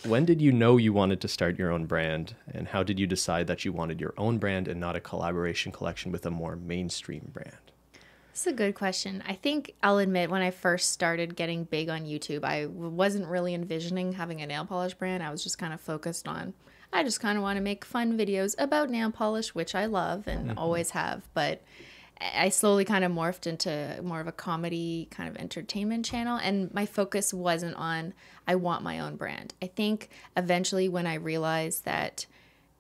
When did you know you wanted to start your own brand, and how did you decide that you wanted your own brand and not a collaboration collection with a more mainstream brand? It's a good question. I think I'll admit when I first started getting big on YouTube, I wasn't really envisioning having a nail polish brand. I was just kind of focused on, I just kind of want to make fun videos about nail polish, which I love and always have. But I slowly kind of morphed into more of a comedy kind of entertainment channel. And my focus wasn't on, I want my own brand. I think eventually when I realized that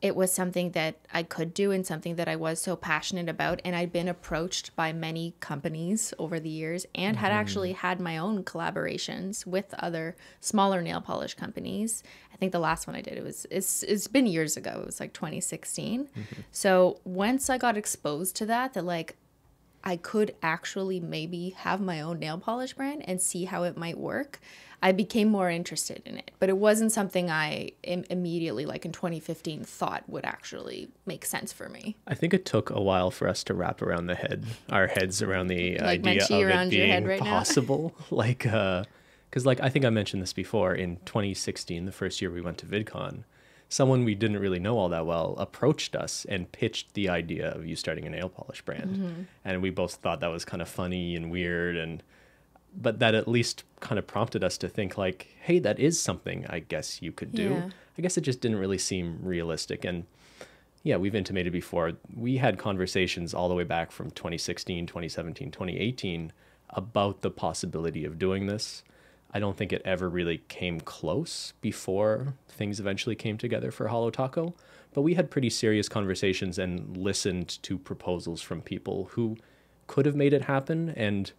it was something that I could do and something that I was so passionate about. And I'd been approached by many companies over the years and had actually had my own collaborations with other smaller nail polish companies. I think the last one I did, it's been years ago. It was like 2016. So once I got exposed to that like I could actually maybe have my own nail polish brand and see how it might work, I became more interested in it. But it wasn't something I immediately, like in 2015, thought would actually make sense for me. I think it took a while for us to wrap around our heads around the Like idea of Menchie it around your head being right now. possible. Because I think I mentioned this before, in 2016, the first year we went to VidCon, someone we didn't really know all that well approached us and pitched the idea of you starting a nail polish brand. And we both thought that was kind of funny and weird, but that at least kind of prompted us to think like, hey, that is something I guess you could do. Yeah. I guess it just didn't really seem realistic. And yeah, we've intimated before, we had conversations all the way back from 2016, 2017, 2018 about the possibility of doing this. I don't think it ever really came close before things eventually came together for Hollow Taco, but we had pretty serious conversations and listened to proposals from people who could have made it happen. And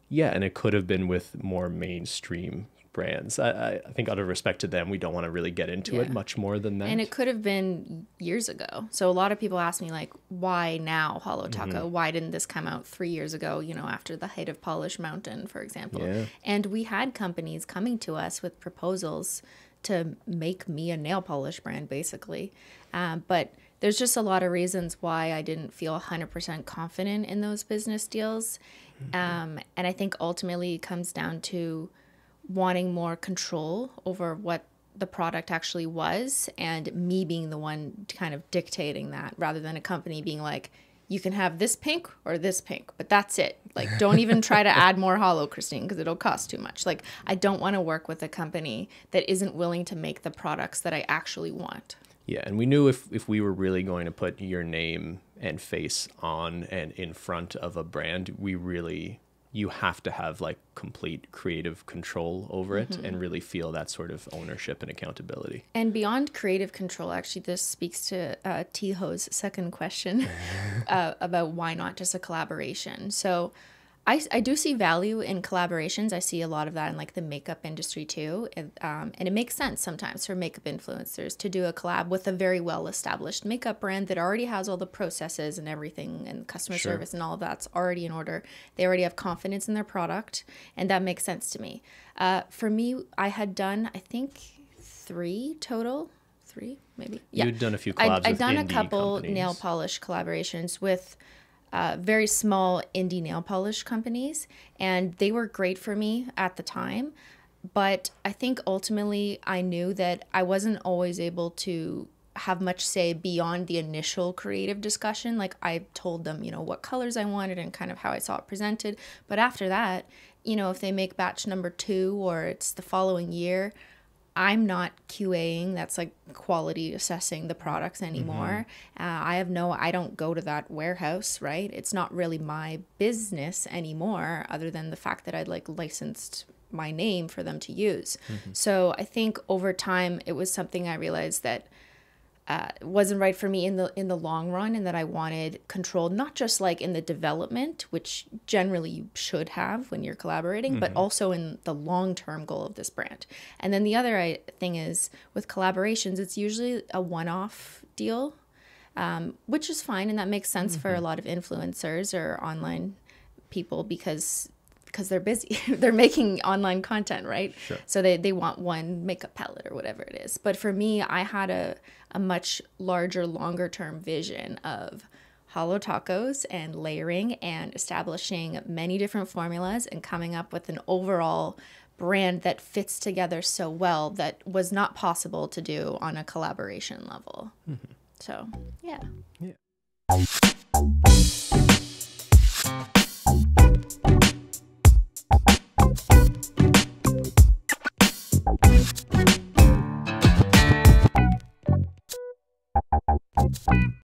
it could have been with more mainstream brands. I think out of respect to them, we don't want to really get into it much more than that. And it could have been years ago. So a lot of people ask me like, why now Hollow Taco? Why didn't this come out 3 years ago, after the height of Polish Mountain, for example? Yeah. And we had companies coming to us with proposals to make me a nail polish brand, basically. But there's just a lot of reasons why I didn't feel 100% confident in those business deals. And I think ultimately it comes down to wanting more control over what the product actually was and me being the one kind of dictating that rather than a company being like, you can have this pink or this pink, but that's it. Like, don't even try to add more hollow, Cristine, because it'll cost too much. Like, I don't want to work with a company that isn't willing to make the products that I actually want. Yeah, and we knew if we were really going to put your name and face on and in front of a brand, you have to have like complete creative control over it and really feel that sort of ownership and accountability. And beyond creative control, actually, this speaks to Tiho's second question about why not just a collaboration. So I do see value in collaborations. I see a lot of that in like the makeup industry too. And it makes sense sometimes for makeup influencers to do a collab with a very well-established makeup brand that already has all the processes and everything and customer service and all of that's already in order. They already have confidence in their product, and that makes sense to me. For me, I had done, I think, 3 total. 3, maybe. Yeah. You'd done a few collabs with I'd done a indie couple companies. nail polish collaborations with very small indie nail polish companies, and they were great for me at the time. But I think ultimately I knew that I wasn't always able to have much say beyond the initial creative discussion. Like, I told them, what colors I wanted and kind of how I saw it presented. But after that, if they make batch number 2 or it's the following year, I'm not QAing, that's like quality assessing the products anymore. I don't go to that warehouse, right? It's not really my business anymore, other than the fact that I'd like licensed my name for them to use. So I think over time, it was something I realized that wasn't right for me in the long run, and that I wanted control, not just like in the development, which generally you should have when you're collaborating, but also in the long-term goal of this brand. And then the other thing is with collaborations, it's usually a one-off deal, which is fine, and that makes sense for a lot of influencers or online people because they're busy. They're making online content, right? Sure. So they want one makeup palette or whatever it is. But for me, I had a much larger, longer term vision of hollow tacos and layering and establishing many different formulas and coming up with an overall brand that fits together so well that was not possible to do on a collaboration level. So, yeah. Yeah.